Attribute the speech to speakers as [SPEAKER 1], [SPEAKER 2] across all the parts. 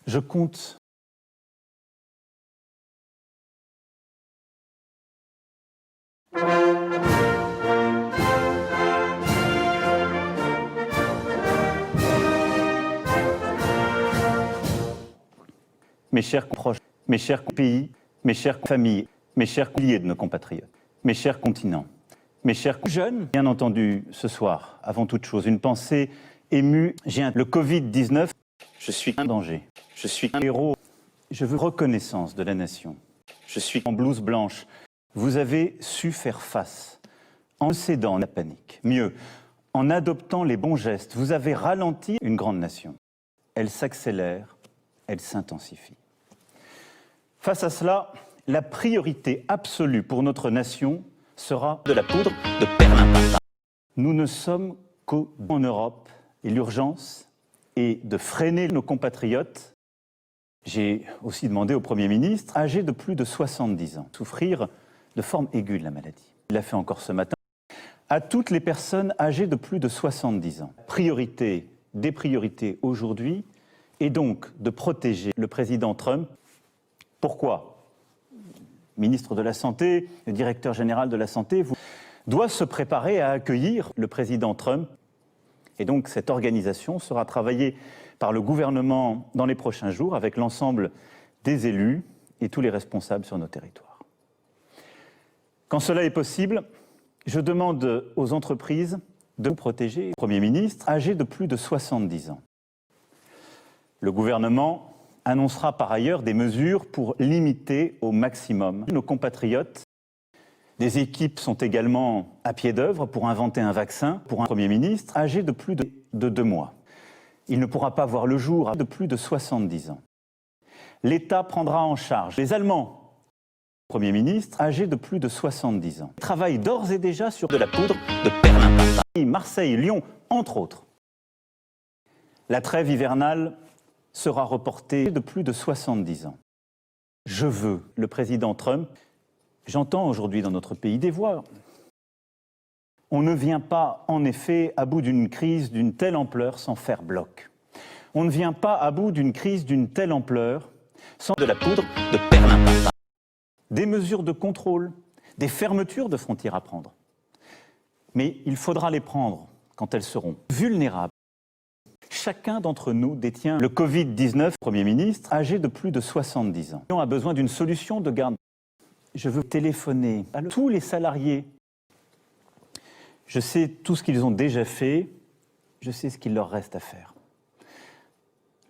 [SPEAKER 1] Je compte mes chers proches, mes chers pays, mes chères familles, mes chers milliers de nos compatriotes, mes chers continents, mes chers jeunes, bien entendu, ce soir, avant toute chose, une pensée émue. Le Covid-19, je suis un danger, je suis un héros, je veux reconnaissance de la nation. Je suis en blouse blanche. Vous avez su faire face en cédant à la panique. Mieux, en adoptant les bons gestes, vous avez ralenti une grande nation. Elle s'accélère, elle s'intensifie. Face à cela, la priorité absolue pour notre nation sera de la poudre de perlimpinpin. Nous ne sommes qu'en Europe et l'urgence est de freiner nos compatriotes. J'ai aussi demandé au Premier ministre, âgé de plus de 70 ans, souffrir de forme aiguë de la maladie. Il l'a fait encore ce matin. À toutes les personnes âgées de plus de 70 ans. Priorité, des priorités aujourd'hui, est donc de protéger le président Trump. Pourquoi ? Le ministre de la Santé, le directeur général de la Santé, doit se préparer à accueillir le président Trump. Et donc cette organisation sera travaillée par le gouvernement dans les prochains jours avec l'ensemble des élus et tous les responsables sur nos territoires. Quand cela est possible, je demande aux entreprises de protéger le Premier ministre âgé de plus de 70 ans. Le gouvernement annoncera par ailleurs des mesures pour limiter au maximum nos compatriotes. Des équipes sont également à pied d'œuvre pour inventer un vaccin pour un Premier ministre âgé de plus de 2 mois. Il ne pourra pas voir le jour de plus de 70 ans. L'État prendra en charge les Allemands, Premier ministre âgé de plus de 70 ans. Travaille d'ores et déjà sur de la poudre de perlimpinpin. Marseille, Lyon, entre autres. La trêve hivernale sera reportée de plus de 70 ans. Je veux le président Trump. J'entends aujourd'hui dans notre pays des voix. On ne vient pas, en effet, à bout d'une crise d'une telle ampleur sans faire bloc. On ne vient pas à bout d'une crise d'une telle ampleur sans de la poudre de perlimpinpin. Des mesures de contrôle, des fermetures de frontières à prendre. Mais il faudra les prendre quand elles seront vulnérables. Chacun d'entre nous détient le Covid-19, Premier ministre, âgé de plus de 70 ans. On a besoin d'une solution de garde. Je veux téléphoner à tous les salariés. Je sais tout ce qu'ils ont déjà fait, je sais ce qu'il leur reste à faire.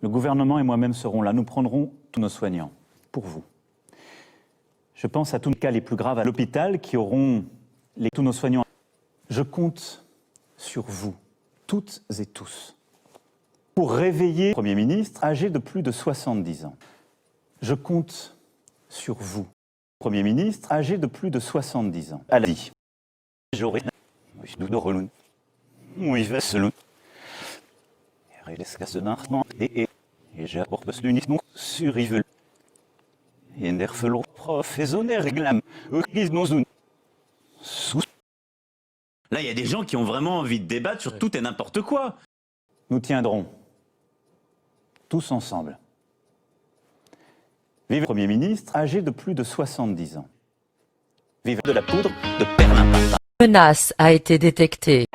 [SPEAKER 1] Le gouvernement et moi-même serons là, nous prendrons tous nos soignants, pour vous. Je pense à tous les cas les plus graves à l'hôpital qui auront tous nos soignants. Je compte sur vous, toutes et tous, pour réveiller le Premier ministre âgé de plus de 70 ans. Je compte sur vous, Premier ministre âgé de plus de 70 ans. Elle a dit, j'aurai Là, il y a des gens qui ont vraiment envie de débattre sur tout et n'importe quoi. Nous tiendrons tous ensemble. Vive le Premier ministre âgé de plus de 70 ans. Vive de la poudre de perlimpinpin.
[SPEAKER 2] Menace a été détectée.